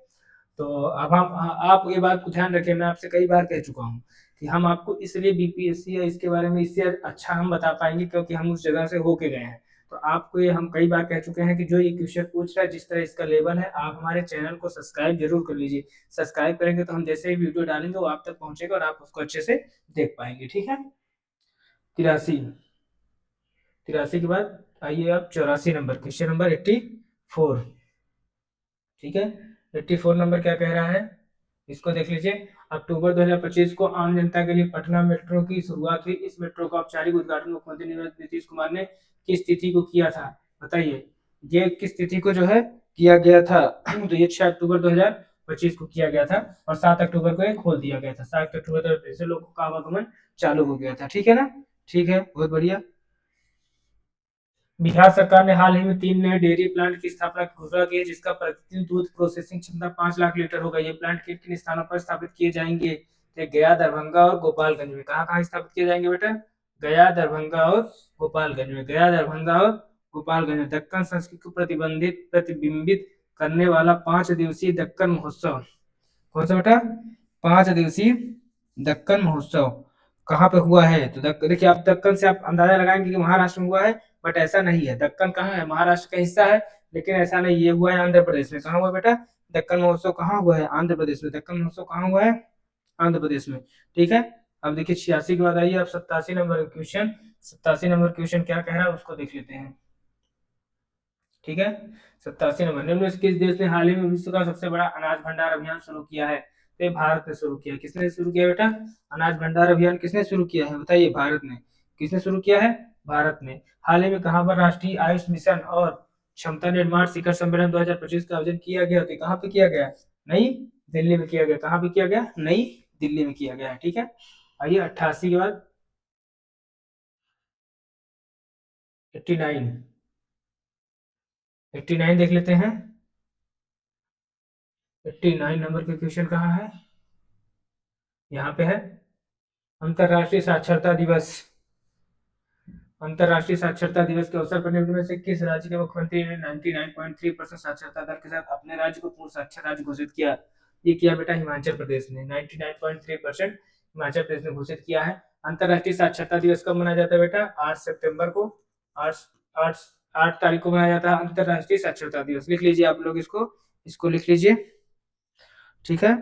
तो अब हम, आप ये बात को ध्यान रखें, मैं आपसे कई बार कह चुका हूँ कि हम आपको इसलिए बीपीएससी या इसके बारे में इससे अच्छा हम बता पाएंगे क्योंकि हम उस जगह से होके गए हैं। तो आपको ये हम कई बार कह चुके हैं कि जो ये क्वेश्चन पूछ रहा है, जिस तरह इसका लेवल है, आप हमारे चैनल को सब्सक्राइब जरूर कर लीजिए। सब्सक्राइब करेंगे तो हम जैसे ही वीडियो डालेंगे वो आप तक पहुंचेगा और आप उसको अच्छे से देख पाएंगे, ठीक है। 83 के बाद आइए आप 84 नंबर, क्वेश्चन नंबर 84, ठीक है। 84 नंबर क्या कह रहा है, इसको देख लीजिए। अक्टूबर 2025 को आम जनता के लिए पटना मेट्रो की शुरुआत हुई। इस मेट्रो का औपचारिक उद्घाटन मुख्यमंत्री नीतीश कुमार ने किस तिथि को किया था? बताइए, ये किस तिथि को जो है किया गया था? तो ये 6 अक्टूबर 2025 को किया गया था और 7 अक्टूबर को ये खोल दिया गया था। 7 अक्टूबर 2025 से लोगों का आवागमन चालू हो गया था, ठीक है ना। ठीक है, बहुत बढ़िया। बिहार सरकार ने हाल ही में 3 नए डेयरी प्लांट की स्थापना की घोषणा की है, जिसका प्रतिदिन दूध प्रोसेसिंग क्षमता 5 लाख लीटर होगा। ये प्लांट किन किन स्थानों पर स्थापित किए जाएंगे? तो गया, दरभंगा और गोपालगंज में। कहाँ कहाँ स्थापित किए जाएंगे बेटा? गया, दरभंगा और गोपालगंज में। गया, दरभंगा और गोपालगंज में। दक्कन संस्कृति को प्रतिबिंबित करने वाला 5 दिवसीय दक्कन महोत्सव। कौन सा बेटा? 5 दिवसीय दक्कन महोत्सव कहाँ पे हुआ है? तो देखिए, आप दक्कन से आप अंदाजा लगाएंगे कि महाराष्ट्र में हुआ है, बट ऐसा नहीं है। दक्कन कहाँ है? महाराष्ट्र का हिस्सा है, लेकिन ऐसा नहीं, ये हुआ है आंध्र प्रदेश में। कहाँ हुआ बेटा? दक्कन महोत्सव कहाँ हुआ है? आंध्र प्रदेश में। दक्कन महोत्सव कहाँ हुआ है? आंध्र प्रदेश में। ठीक है। अब देखिए 86 के बाद आइए अब 87 नंबर क्वेश्चन। 87 नंबर क्वेश्चन क्या कह रहा है उसको देख लेते हैं। ठीक है। 87 नंबर, निम्न से किस देश ने हाल ही में विश्व का सबसे बड़ा अनाज भंडार अभियान शुरू किया है? तो भारत ने शुरू किया। किसने शुरू किया बेटा? अनाज भंडार अभियान किसने शुरू किया है? बताइए, भारत ने। किसने शुरू किया है? भारत ने। हाल ही में कहां पर राष्ट्रीय आयुष मिशन और क्षमता निर्माण शिखर सम्मेलन 2025 का आयोजन किया गया? तो कहाँ पे किया गया? नई दिल्ली में किया गया। कहाँ पे किया गया? नई दिल्ली में किया गया है। ठीक है। आइए 88 के बाद 89। 89 देख लेते हैं। 89 नंबर के क्वेश्चन कहाँ है? यहाँ पे है। अंतरराष्ट्रीय साक्षरता दिवस। अंतरराष्ट्रीय साक्षरता दिवस के अवसर पर निम्न में से किस राज्य के मुख्यमंत्री ने 99.3% साक्षरता दर के साथ अपने राज्य को पूर्ण साक्षर राज्य घोषित किया? ये किया बेटा हिमाचल प्रदेश ने। 99.3% हिमाचल प्रदेश ने घोषित किया है। अंतरराष्ट्रीय साक्षरता दिवस कब मनाया जाता है बेटा? 8 सितंबर को। 8 8 8 तारीख को मनाया जाता है अंतरराष्ट्रीय साक्षरता दिवस। लिख लीजिए आप लोग इसको, इसको लिख लीजिए। ठीक है।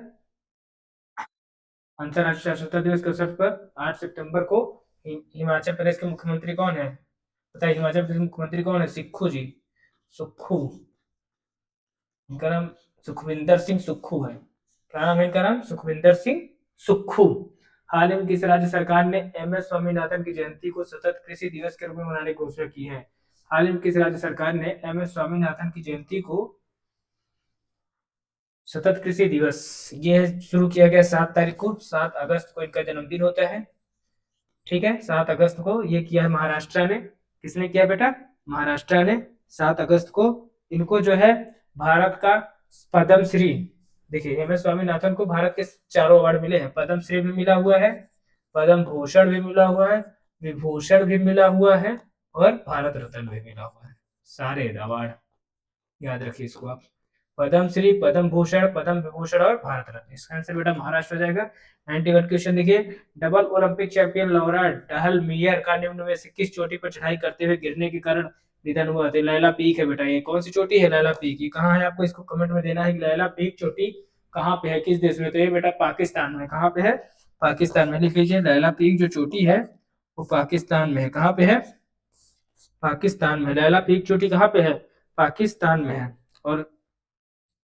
अंतरराष्ट्रीय साक्षरता दिवस के अवसर पर 8 सितंबर को हिमाचल प्रदेश के मुख्यमंत्री कौन है? बताइए, हिमाचल प्रदेश के मुख्यमंत्री कौन है? सुक्खू जी। सुक्खू। इनका नाम सुखविंदर सिंह सुक्खू है। क्या नाम है इनका? नाम सुखविंदर सिंह सुक्खू। हाल ही में किस राज्य सरकार ने एम एस स्वामीनाथन की जयंती को सतत कृषि दिवस के रूप में मनाने की घोषणा की है? हाल ही में किस राज्य सरकार ने एम एस स्वामीनाथन की जयंती को सतत कृषि दिवस ये शुरू किया गया 7 तारीख को? 7 अगस्त को इनका जन्मदिन होता है। ठीक है। 7 अगस्त को ये किया है महाराष्ट्र ने। किसने किया बेटा? महाराष्ट्र ने। 7 अगस्त को इनको जो है भारत का पद्म श्री, देखिए एम एस स्वामीनाथन को भारत के 4 अवार्ड मिले हैं। पद्म श्री भी मिला हुआ है, पद्म भूषण भी मिला हुआ है, विभूषण भी मिला हुआ है और भारत रत्न भी मिला हुआ है। सारे अवार्ड याद रखिए इसको आप। पद्म श्री, पद्म भूषण, पद्म विभूषण और भारत रत्न। इसका आंसर बेटा महाराष्ट्र हो जाएगा। 91 क्वेश्चन देखिए। डबल ओलंपिक चैंपियन लौरा डहलमियर का निम्न में से किस चोटी पर चढ़ाई करते हुए गिरने के कारण निधन हुआ? तो लैला पीक है बेटा। ये कौन सी चोटी है? लैला पीक। ये कहाँ है? आपको इसको कमेंट में देना है कि लैला पीक चोटी कहाँ पे है, किस देश में? तो ये बेटा पाकिस्तान में। कहाँ पे है? पाकिस्तान में। लिख लीजिए, लैला पीक जो चोटी है वो पाकिस्तान में है। कहाँ पे है? पाकिस्तान में। लैला पीक चोटी कहाँ पे है? पाकिस्तान में है।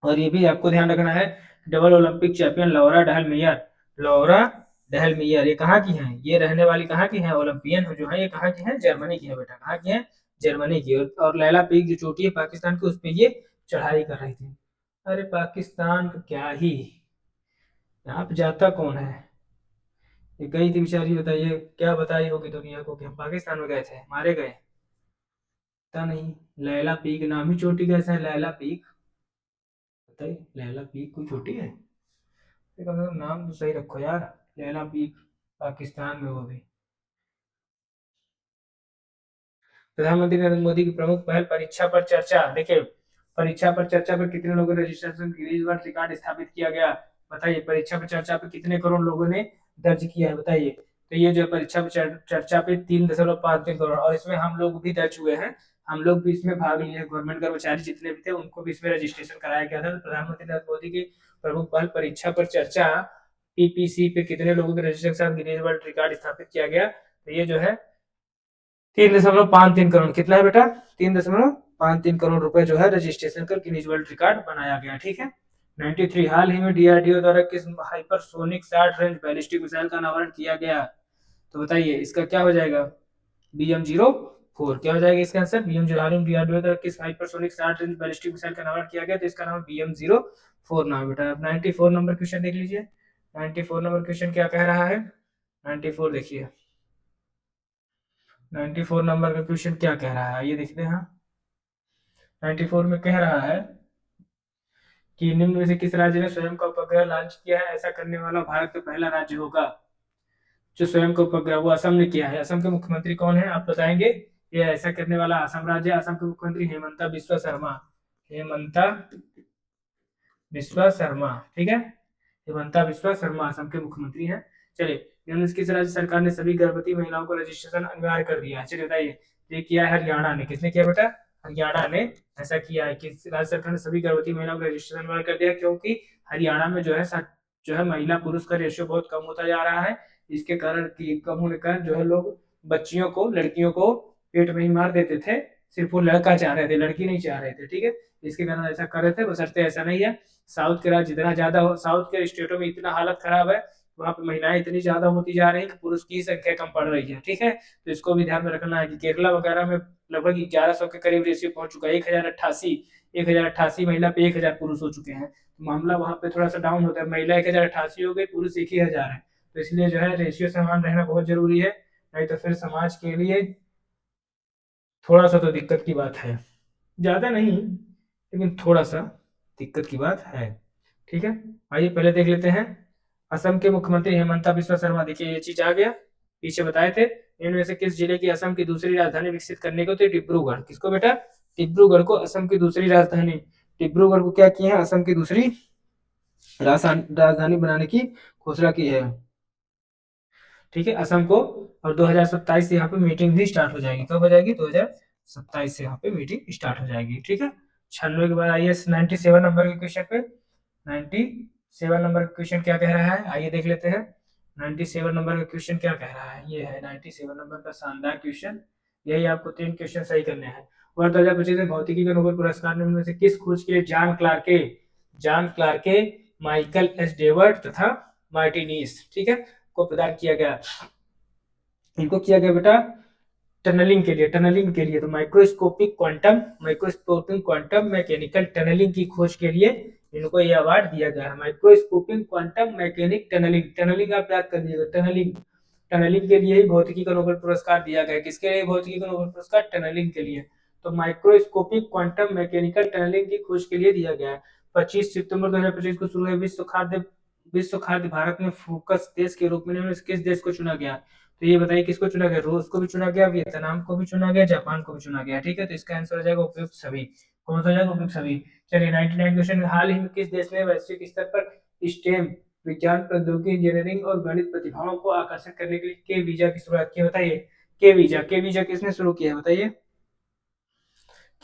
और ये भी आपको ध्यान रखना है, डबल ओलंपिक चैंपियन लौरा डहलमियर। लौरा डहलमियर ये कहाँ की है? ये रहने वाली कहाँ की है? ओलंपियन जो है ये कहाँ की है? जर्मनी की है बेटा। कहाँ की है? जर्मनी की। और लैला पीक जो चोटी है पाकिस्तान की, उस पर ये चढ़ाई कर रही थी। अरे पाकिस्तान का क्या ही, यहाँ पे जाता कौन है? ये गई थी बेचारी, बताइए क्या बताई होगी दुनिया को कि हम पाकिस्तान में गए थे, मारे गए? पता नहीं। लैला पीक नाम ही चोटी कैसा है? लैला पीक। बताइए, लैला पीक कोई चोटी है? कम से कम नाम तो सही रखो यार। लैला पीक पाकिस्तान में, वो भी। प्रधानमंत्री नरेंद्र मोदी की प्रमुख पहल परीक्षा पर चर्चा। देखिए, परीक्षा पर चर्चा पर कितने लोगों ने रजिस्ट्रेशन गिनीज वर्ल्ड रिकॉर्ड स्थापित किया गया? बताइए, परीक्षा पर चर्चा पे कितने करोड़ लोगों ने दर्ज किया है? बताइए। तो ये जो परीक्षा पर चर्चा पे 3.53 करोड़, और इसमें हम लोग भी दर्ज हुए हैं। हम लोग भी इसमें भाग लिए। गवर्नमेंट कर्मचारी जितने भी थे उनको भी इसमें रजिस्ट्रेशन कराया गया था। तो प्रधानमंत्री नरेंद्र मोदी की प्रमुख पहल परीक्षा पर चर्चा पीपीसी पे कितने लोगों के रजिस्ट्रेशन के साथ गिनीज वर्ल्ड रिकॉर्ड स्थापित किया गया? तो ये जो है 3.53 करोड़। कितना है बेटा? 3.53 करोड़ रुपए जो है रजिस्ट्रेशन कर गिनीज वर्ल्ड रिकॉर्ड बनाया गया। ठीक है। 93, हाल ही में डीआरडीओ द्वारा किस हाइपरसोनिक 60 रेंज बैलिस्टिक मिसाइल का अनावरण किया गया? तो बताइए इसका क्या हो जाएगा? BM-04। क्या हो जाएगा इसका आंसर? BM-04। हाल ही में डीआरडीओ द्वारा किस हाइपरसोनिक 60 रेंज बैलिस्टिक मिसाइल का अनावरण किया गया? तो इसका नाम BM-04 नाम है बेटा। 94 नंबर क्वेश्चन देख लीजिए। 94 नंबर क्वेश्चन क्या कह रहा है? 94 देखिए। 94 नंबर का क्वेश्चन क्या कह रहा है ये देखते हैं। 94 में कह रहा है कि निम्न में से किस राज्य ने स्वयं का उपग्रह लॉन्च किया है, ऐसा करने वाला भारत का पहला राज्य होगा। जो स्वयं का उपग्रह वो असम ने किया है। असम के मुख्यमंत्री कौन है आप बताएंगे। ये ऐसा करने वाला असम राज्य, असम के मुख्यमंत्री हेमंता बिस्वा शर्मा। हेमंता बिस्वा शर्मा, ठीक है। हेमंता बिस्वा शर्मा असम के मुख्यमंत्री हैं। चलिए, निम्न में से किस राज्य सरकार ने सभी गर्भवती महिलाओं को रजिस्ट्रेशन अनिवार्य कर दिया है। चलिए बताइए। ये किया है हरियाणा ने। किसने किया बेटा। हरियाणा ने ऐसा किया है कि राज्य सरकार ने सभी गर्भवती महिलाओं को रजिस्ट्रेशन अनिवार्य कर दिया, क्योंकि हरियाणा में जो है महिला पुरुष का रेशियो बहुत कम होता जा रहा है। इसके कारण कि कम होने का जो है लोग बच्चियों को, लड़कियों को पेट में ही मार देते थे। सिर्फ वो लड़का चाह रहे थे, लड़की नहीं चाह रहे थे, ठीक है। इसके कारण ऐसा कर रहे थे, बशर्ते ऐसा नहीं है। साउथ के राज्य जितना ज्यादा हो, साउथ के स्टेटों में इतना हालत खराब है, वहाँ पे महिलाएं इतनी ज्यादा होती जा रही है कि पुरुष की संख्या कम पड़ रही है, ठीक है। तो इसको भी ध्यान में रखना है कि केरला वगैरह में लगभग 1100 के करीब रेशियो पहुंच चुका है। 1088 महिला पे 1000 पुरुष हो चुके हैं। तो मामला वहां पे थोड़ा सा डाउन होता है। महिला 1088 हो गई, पुरुष 1000 है। तो इसलिए जो है रेशियो समान रहना बहुत जरूरी है, नहीं तो फिर समाज के लिए थोड़ा सा तो दिक्कत की बात है। ज्यादा नहीं, लेकिन थोड़ा सा दिक्कत की बात है, ठीक है। आइए पहले देख लेते हैं। असम के मुख्यमंत्री हेमंता बिस्वा शर्मा, देखिए ये चीज आ गया, पीछे बताए थे। इनमें से किस जिले की असम की दूसरी राजधानी विकसित करने को थे। डिब्रूगढ़। किसको बेटा। डिब्रूगढ़ को असम की दूसरी राजधानी। डिब्रूगढ़ को क्या किया है, असम की दूसरी राजधानी बनाने की घोषणा की है, ठीक है, असम को। और 2027 से यहाँ पे मीटिंग भी स्टार्ट हो जाएगी। कब हो जाएगी, 2027 से यहाँ पे मीटिंग स्टार्ट हो जाएगी, ठीक है। 96 के बाद आइए 97 नंबर के क्वेश्चन पे। 97 नंबर का क्वेश्चन क्या कह रहा है, आइए देख लेते हैं। 97 नंबर का क्वेश्चन क्या कह रहा है, ये है 97 नंबर का शानदार क्वेश्चन। यही आपको 3 क्वेश्चन सही करने हैं। वर्ष 2025 में भौतिकी का नोबेल पुरस्कार निम्न में से किस खोज के लिए जॉन क्लार्के, माइकल एस डेवर्ट तथा मार्टिनीज, ठीक है, को प्रदान किया गया। इनको किया गया बेटा टनलिंग के लिए। तो माइक्रोस्कोपिक क्वांटम मैकेनिकल टनलिंग की खोज के लिए इनको ये अवार्ड दिया गया है। माइक्रोस्कोपिक क्वांटम मैकेनिक टनलिंग आप याद कर लीजिएगा। टनलिंग के लिए ही भौतिकी का नोबेल पुरस्कार दिया गया। किसके लिए भौतिकी का नोबेल पुरस्कार, टनलिंग के लिए। तो माइक्रोस्कोपिक क्वांटम मैकेनिकल टनलिंग की खोज के लिए दिया गया है। 25 सितंबर 2025 को शुरू हुए विश्व खाद्य भारत में फोकस देश के रूप में किस देश को चुना गया। तो ये बताइए किसको चुना गया, रूस को भी चुना गया, वियतनाम को भी चुना गया, जापान को भी चुना गया, ठीक है। तो इसका आंसर हो जाएगा उपयुक्त सभी। कौन सा हो जाएगा, उपयुक्त सभी। चलिए 99 क्वेश्चन। हाल ही में किस देश ने वैश्विक स्तर पर स्टेम विज्ञान, प्रौद्योगिकी, इंजीनियरिंग और गणित प्रतिभाओं को आकर्षित करने के लिए के वीजा की शुरुआत की, बताइए। के वीजा किसने शुरू किया है, बताइए।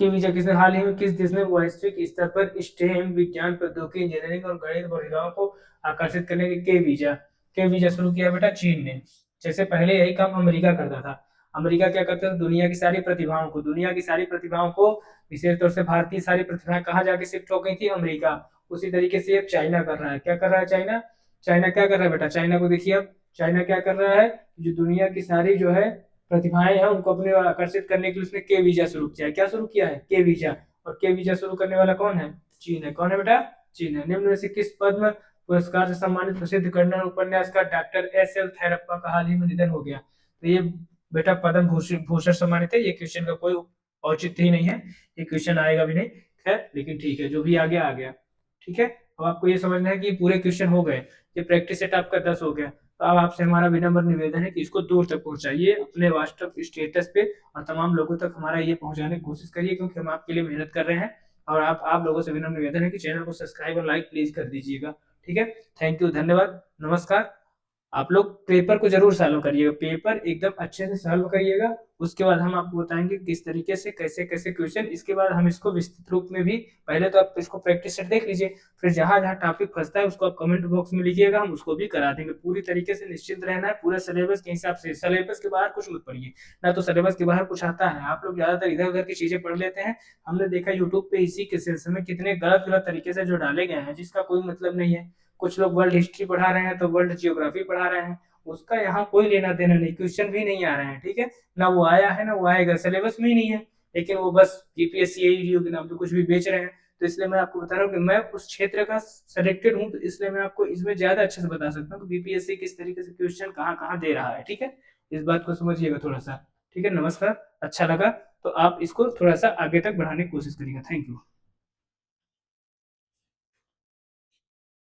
के वीजा किसने, हाल ही में किस देश ने वैश्विक स्तर पर स्टेम विज्ञान, प्रौद्योगिकी, इंजीनियरिंग और गणित प्रतिभाओं को आकर्षित करने के वीजा शुरू किया बेटा, चीन ने। जैसे पहले यही काम अमेरिका करता था। अमेरिका क्या करता था, दुनिया की सारी प्रतिभाओं को विशेष तौर से भारतीय सारी प्रतिभाएं कहाँ जाके शिफ्ट हो गई थी, अमेरिका। उसी तरीके से अब चाइना कर रहा है। क्या कर रहा है चाइना, चाइना क्या कर रहा है बेटा, चाइना को देखिए अब। चाइना क्या कर रहा है, जो दुनिया की सारी जो है प्रतिभाएं हैं उनको अपने ओर आकर्षित करने के लिए उसने के वीजा शुरू किया है। क्या शुरू किया है, के वीजा। और के वीजा शुरू करने वाला कौन है, चीन है। कौन है बेटा, चीन है। निम्न में से किस पद्म पुरस्कार से सम्मानित प्रसिद्ध कन्नड़ उपन्यासकार डॉक्टर एस एल थेरप्पा का हाल ही में निधन हो गया। तो ये बेटा पद्म भूषण सम्मानित है। ये क्वेश्चन का कोई औचित्य ही नहीं है, ये क्वेश्चन आएगा भी नहीं। खैर लेकिन ठीक है, जो भी आ गया आ गया, ठीक है। अब आपको ये समझना है कि पूरे क्वेश्चन हो गए, ये प्रैक्टिस सेट आपका 10 हो गया। तो अब आपसे हमारा विनम्र निवेदन है कि इसको दूर तक पहुंचाइए अपने व्हाट्सएप स्टेटस पे, और तमाम लोगों तक हमारा ये पहुंचाने की कोशिश करिए, क्योंकि हम आपके लिए मेहनत कर रहे हैं। और आप लोगों से विनम्र निवेदन है कि चैनल को सब्सक्राइब और लाइक प्लीज कर दीजिएगा, ठीक है। थैंक यू, धन्यवाद, नमस्कार। आप लोग पेपर को जरूर सॉल्व करिएगा, पेपर एकदम अच्छे से सॉल्व करिएगा। उसके बाद हम आपको बताएंगे किस तरीके से कैसे कैसे क्वेश्चन, इसके बाद हम इसको विस्तृत रूप में भी, पहले तो आप इसको प्रैक्टिस सेट देख लीजिए, फिर जहां जहां टॉपिक फंसता है उसको आप कमेंट बॉक्स में लिखिएगा, हम उसको भी करा देंगे। पूरी तरीके से निश्चिंत रहना है, पूरे सिलेबस के हिसाब से। सिलेबस के बाहर कुछ मत पढ़िए, ना तो सिलेबस के बाहर कुछ आता है। आप लोग ज्यादातर इधर उधर की चीजें पढ़ लेते हैं। हमने देखा यूट्यूब पे इसी के सिलसिले में कितने गलत गलत तरीके से जो डाले गए हैं, जिसका कोई मतलब नहीं है। कुछ लोग वर्ल्ड हिस्ट्री पढ़ा रहे हैं तो वर्ल्ड जियोग्राफी पढ़ा रहे हैं, उसका यहाँ कोई लेना देना नहीं। क्वेश्चन भी नहीं आ रहे हैं, ठीक है, ना वो आया है ना वो आएगा, सिलेबस में ही नहीं है। लेकिन वो बस यूपीएससी एईडीओ के नाम पे कुछ भी बेच रहे हैं। तो इसलिए मैं आपको बता रहा हूँ कि मैं उस क्षेत्र का सिलेक्टेड हूँ, तो इसलिए मैं आपको इसमें ज्यादा अच्छे से बता सकता हूँ कि बीपीएससी किस तरीके से क्वेश्चन कहाँ कहाँ दे रहा है, ठीक है। इस बात को समझिएगा थोड़ा सा। ठीक है, नमस्कार। अच्छा लगा तो आप इसको थोड़ा सा आगे तक बढ़ाने की कोशिश करिएगा। Thank you.